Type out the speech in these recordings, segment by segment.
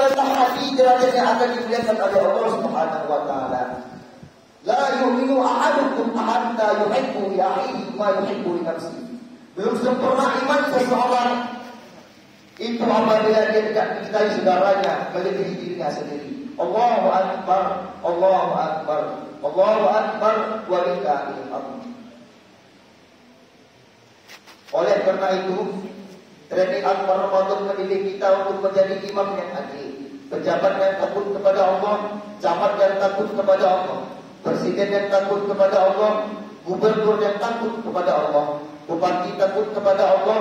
rendah hati, derajatnya akan dimuliakan oleh Allah Subhanahu wa taala. La yu'minu ahadukum hatta yuhibbu li akhihi ma yuhibbu li nafsihi. Belum sempurna iman seseorang itu apabila dia tidak mencintai saudaranya melebihi dirinya sendiri. Allahu akbar, Allahu akbar, Allahu akbar, walillahil hamd. Oleh karena itu, training akbar Ramadan mendidik kita untuk menjadi imam yang adil, pejabat yang takut kepada Allah, camat yang takut kepada Allah, presiden yang takut kepada Allah, gubernur yang takut kepada Allah, bupati takut kepada Allah,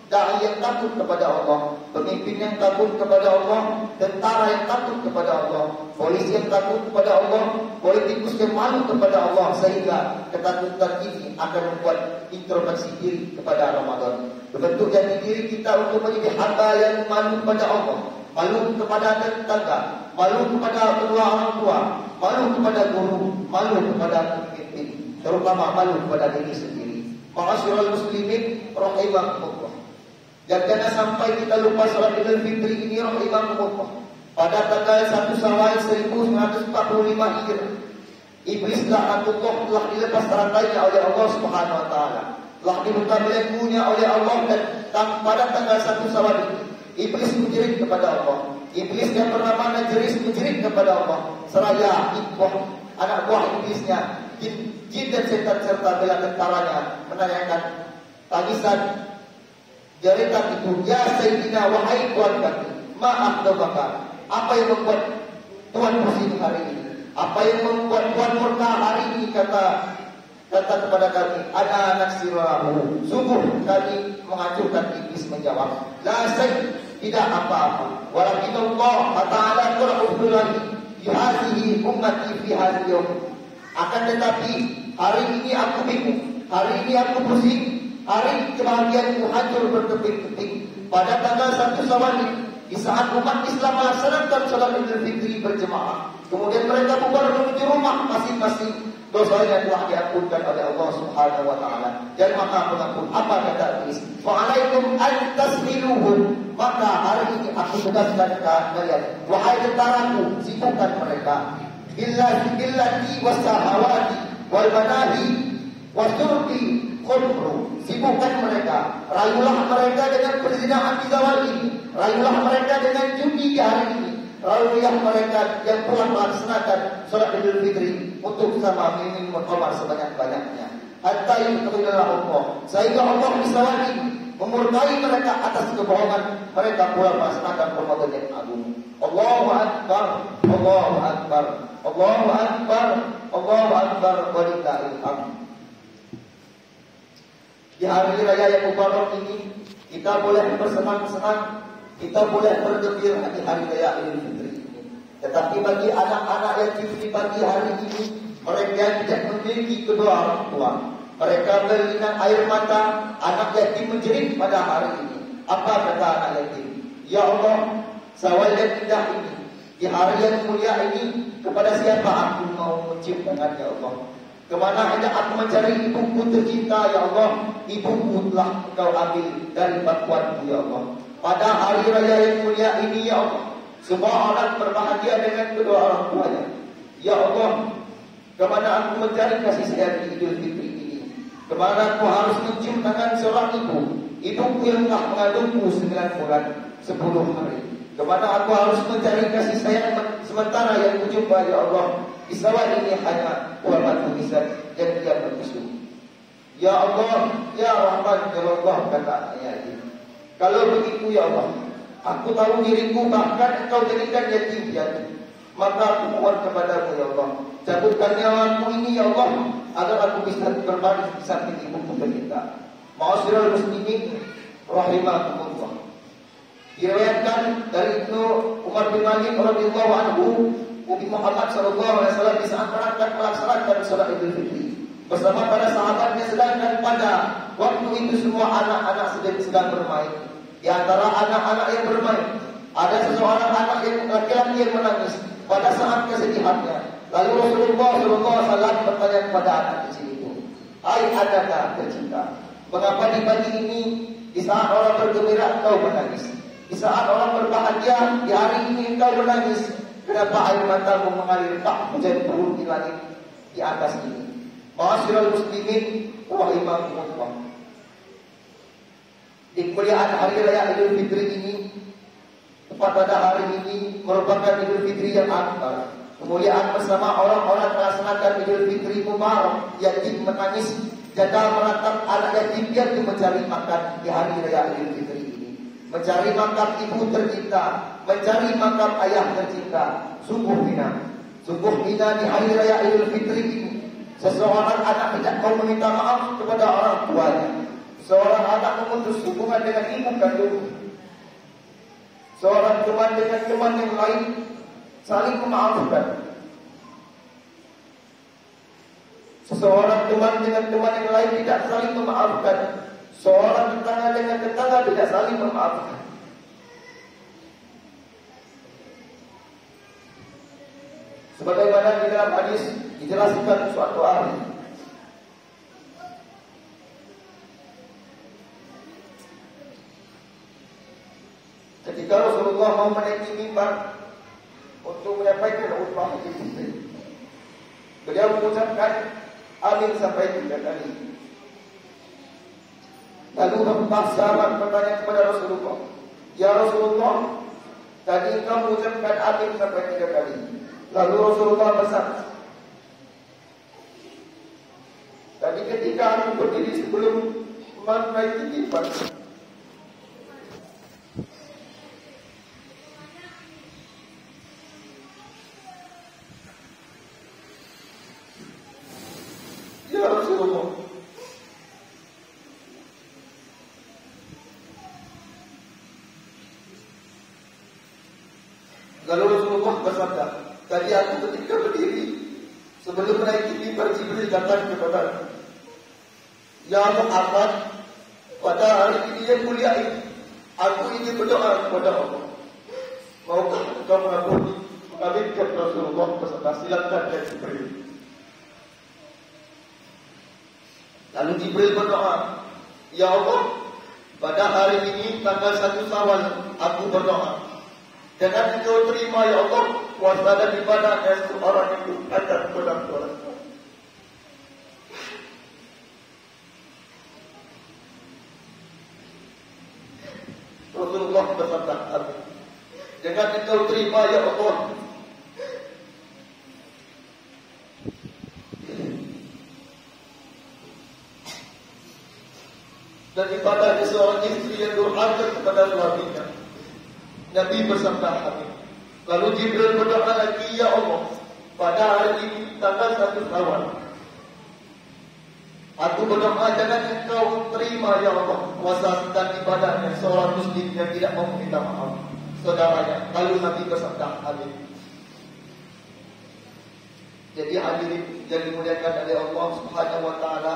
dai yang takut kepada Allah, pemimpin yang takut kepada Allah, tentara yang takut kepada Allah, polisi yang takut kepada Allah, politikus yang malu kepada Allah, sehingga ketakutan ini akan membuat introspeksi diri kepada Ramadan. Bentuk jati diri kita untuk menjadi hamba yang malu kepada Allah, malu kepada tetangga, malu kepada kedua orang tua, malu kepada guru, malu kepada pemimpin, terutama malu kepada diri sendiri. Ma'asyiral muslimin rahimakumullah. Dan jangan sampai kita lupa salat Idul Fitri ini rahimakumullah. Pada tanggal 1 Syawal 1945 Hijriah, iblis laknatullah telah dilepas rantainya oleh Allah Subhanahu wa taala. Telah dibuka belenggunya oleh Allah, dan pada tanggal 1 Syawal ini iblis menjerit kepada Allah. Iblis yang bernama Najris menjerit kepada Allah. Seraya anak buah iblisnya, jin dan setan serta bela tentaranya menanyakan tangisan jeritan itu, ya Sayyidina, wahai Tuhan kami, maaf dobaka, apa yang membuat Tuhan pusing hari ini? Apa yang membuat Tuhan murka hari ini? Kata kepada kami, ada anak sirahu. Sungguh kami menghancurkan. Iblis menjawab, la Sayyid, tidak apa-apa. Walakin Allah Ta'ala qur'ubulani yuhazihi ummati fi hadhihi yawm. Akan tetapi hari ini aku bingung, hari ini aku pusing, hari kebahagiaanku hancur berkeping-keping. Pada tanggal 1 Syawal di saat umat Islam melaksanakan salat Idul Fitri berjemaah, kemudian mereka bubar menuju rumah masing-masing, dosanya telah diampunkan oleh Allah Subhanahu wa taala. Dan maka pengampun, apa kata Iblis? Wa'alaikum an tasmiluhum. Maka hari ini aku tugaskan kalian, wahai tentaraku, sibukkan mereka. Billati wasahawati wal manahi wasurti khulru. Sibukkan mereka, rayulah mereka dengan perzinahan di zawal ini, rayulah mereka dengan judi di hari ini, rayulah mereka yang pulang melaksanakan salat Idul Fitri untuk sama minum khamar sebanyak-banyaknya. Hatta yuqillah Allah, sehingga Allah bisa lagi memurkai mereka atas kebohongan mereka pulang melaksanakan Ramadan yang agung. Allahu akbar, Allahu akbar, Allahu akbar, Allahu akbar, walillahil hamd. Di hari raya yang mubarak ini kita boleh bersenang-senang, kita boleh bergembira di hari raya Idul Fitri ini. Tetapi bagi anak-anak yatim di pagi hari ini, mereka yang tidak memiliki kedua orang tua, mereka berlinang air mata, anak yatim menjerit pada hari ini. Apa kata anak yatim? Ya Allah, Syawal yang indah ini, di hari yang mulia ini, kepada siapa aku mau mencium tangannya, ya Allah? Kemana hanya aku mencari ibuku tercinta, ya Allah? Ibuku telah Engkau ambil dari bantuanmu, ya Allah. Pada hari raya yang mulia ini, ya Allah, semua orang berbahagia dengan kedua orang tuanya. Ya Allah, kemana aku mencari kasih sayang di Idul Fitri ini? Kemana aku harus mencium tangan seorang ibuku yang telah mengandungku 9 bulan 10 hari? Kemana aku harus mencari kasih sayang sementara yang kujumpa, ya Allah? Isawal ini hanya ulama tulisan yang dia bermusuh. Ya Allah, ya Rahman, ya Allah, kata ayat ini. Kalau begitu, ya Allah, aku tahu diriku bahkan Engkau jadikan yatim piatu, maka aku mohon kepadamu, ya Allah, cabutkan nyawaku ini, ya Allah, agar aku bisa berbaring di samping ibuku tercinta. Ma'asyiral muslimin rahimakumullah. Diriwayatkan dari Ibnu Umar bin Malik radhiyallahu anhu, Nabi Muhammad sallallahu alaihi wasallam di saat melaksanakan salat Idul Fitri bersama para sahabatnya, sedangkan pada waktu itu semua anak-anak sedang bermain. Di antara anak-anak yang bermain, ada seseorang anak yang laki-laki yang menangis pada saat kesedihannya. Lalu Rasulullah sallallahu alaihi wasallam bertanya kepada anak kecil itu, "Hai anakku tercinta, mengapa di pagi ini di saat orang bergembira engkau menangis?" Di saat orang berbahagia, di hari ini engkau menangis. Kenapa air matamu mengalir tak menjadi turun di langit di atas ini? Ma'asyiral muslimin wa imakumullah. Di kemuliaan hari raya Idul Fitri ini, tepat pada hari ini merupakan Idul Fitri yang akbar. Kemuliaan bersama orang-orang melaksanakan Idul Fitri Mubarak, yatim menangis, janda meratap anak yatim yang mencari makan di hari raya Idul Fitri ini. Mencari makam ibu tercinta, mencari makam ayah tercinta. Sungguh hina di hari raya Idul Fitri ini. Seseorang anak tidak mau meminta maaf kepada orang tuanya. Seorang anak memutus hubungan dengan ibu kandung. Seorang teman dengan teman yang lain saling memaafkan. Seseorang teman dengan teman yang lain tidak saling memaafkan. Seorang tetangga dengan tetangga tidak saling memaafkan. Sebagaimana di dalam hadis dijelaskan suatu hari, ketika Rasulullah mau menaiki mimbar untuk menyampaikan khutbah Idul Fitri, beliau mengucapkan amin sampai 3 kali. Lalu sahabat bertanya kepada Rasulullah, "Ya Rasulullah, tadi engkau mengucapkan amin sampai 3 kali." Lalu Rasulullah bersabda, "Tadi ketika aku berdiri sebelum menaiki mimbar, ya Rasulullah, lalu Rasulullah bersabda, tadi aku ketika berdiri sebelum menaiki mimbar, Jibril datang kepada Ya Muhammad, pada hari ini yang mulia ini aku ingin berdoa kepada Allah. Maukah engkau mengampuni?" Kami ke Rasulullah bersabda, "Silakan ya Jibril." Lalu Jibril berdoa, "Ya Allah, pada hari ini tanggal 1 Syawal aku berdoa. Jangan engkau terima ya Allah puasa dan ibadah seorang itu akan pulang. Rasulullah bersabda, "Amin." Jangan engkau terima ya Allah dan ibadah seorang istri yang durhaka kepada suaminya. Nabi bersabda, "Amin." Lalu Jibril berdoa lagi, "Ya Allah, pada hari ini tanggal 1 Syawal aku berdoa, jangan engkau terima ya Allah puasa dan ibadahnya seorang muslim yang tidak mau meminta maaf saudaranya." Lalu Nabi bersabda, "Amin." Jadi hadirin yang dimuliakan oleh Allah Subhanahu wa taala,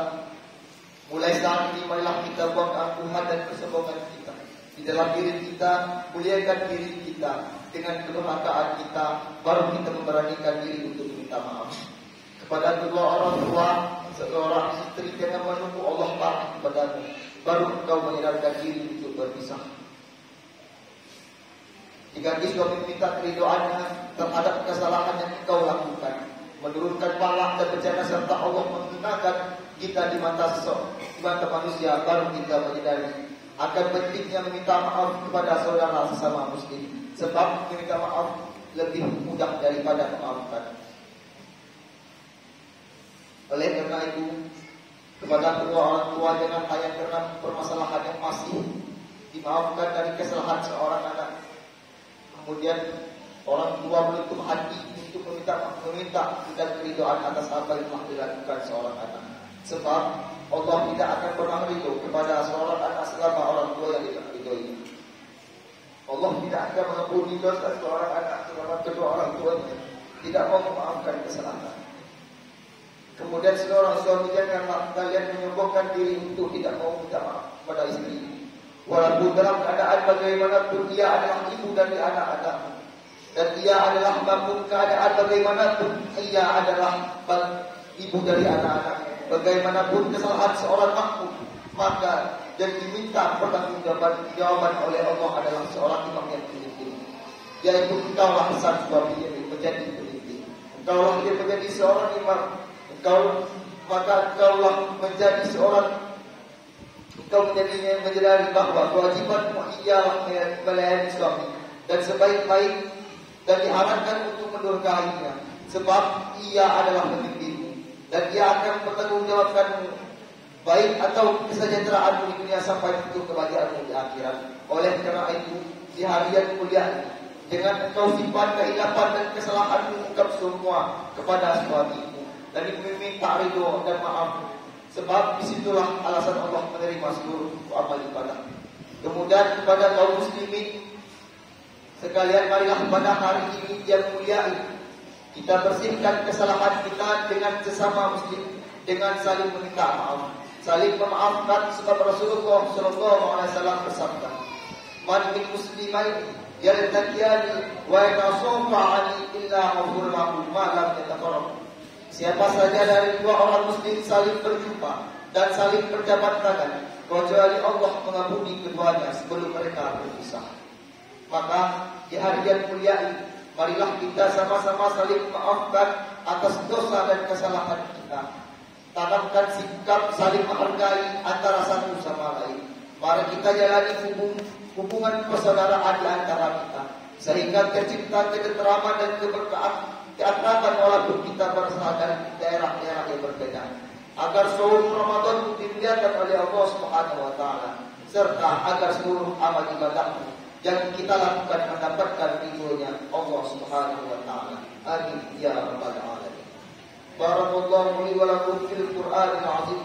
mulai saat ini marilah kita buang keangkuhan dan kesombongan kita di dalam diri kita, muliakan diri kita dengan kedurhakaan kita, baru kita memberanikan diri untuk minta maaf kepada kedua orang tua. Seorang istri jangan menunggu Allah marah kepadamu, baru engkau menyadarkan diri untuk berpisah. Jika suami minta keridoannya terhadap kesalahan yang engkau lakukan, menurunkan pahala dan bencana serta Allah menghinakan kita di mata manusia, baru kita menyadari akan pentingnya meminta maaf kepada saudara sesama muslim, sebab meminta maaf lebih mudah daripada memaafkan. Oleh karena itu, kepada kedua orang tua jangan hanya karena permasalahan yang masih dimaafkan dari kesalahan seorang anak, kemudian orang tua menutup hati untuk meminta dan keridhaan atas apa yang telah dilakukan seorang anak. Sebab Allah tidak akan pernah ridho kepada seorang anak selama orang tua yang tidak ridhoi. Allah tidak akan mengampuni dosa seorang anak selama kedua orang tuanya tidak mau memaafkan kesalahan. Kemudian seorang suami janganlah kalian menyombongkan diri untuk tidak mau minta maaf pada istri, walaupun dalam keadaan bagaimanapun ia adalah ibu dari anak-anakmu, dan ia adalah dalam keadaan bagaimanapun ia adalah ibu dari anak-anaknya. Bagaimanapun kesalahan seorang makmum, maka dan diminta pertanggungjawaban oleh Allah adalah seorang imam yang pemimpin, yaitu engkaulah sang suami yang menjadi pemimpin, engkaulah yang menjadi seorang imam, maka engkaulah menjadi seorang, engkau menjadi bahwa kewajibanmu ialah melayani suami dan sebaik-baik, dan diharapkan untuk mendurhainya, sebab ia adalah pemimpinmu dan ia akan bertanggungjawabkanmu baik atau kesejahteraanmu di dunia sampai untuk kebahagiaanmu di akhirat. Oleh karena itu, di hari yang mulia ini, dengan engkau simpan kehilapan dan kesalahanmu ungkap semua kepada suamimu dan diminta ridho dan maaf, sebab disitulah alasan Allah menerima seluruh amal ibadah. Kemudian kepada kaum muslimin sekalian, marilah pada hari ini yang mulia ini kita bersihkan kesalahan kita dengan sesama muslim dengan saling meminta maaf, saling memaafkan, sebab Rasulullah SAW bersabda, "Man min muslimain yaltaqiyani wa yatasafa'ani illa ghafara lahu ma lam yatafarraq." Siapa saja dari dua orang muslim saling berjumpa dan saling berjabat tangan, kecuali Allah mengampuni keduanya sebelum mereka berpisah. Maka di hari yang mulia ini, marilah kita sama-sama saling memaafkan atas dosa dan kesalahan kita. Tanamkan sikap saling menghargai antara satu sama lain. Mari kita jalani hubungan persaudaraan di antara kita, sehingga tercipta ketenteraman dan keakraban walaupun kita berasal dari daerah-daerah yang berbeda, agar seluruh Ramadan dimuliakan oleh Allah Subhanahu wa taala, serta agar seluruh amal ibadahmu yang kita lakukan mendapatkan ridhonya Allah Subhanahu wa taala. Amin ya rabbal alamin. Barakallahu li wa lakum fil Qur'anil azim.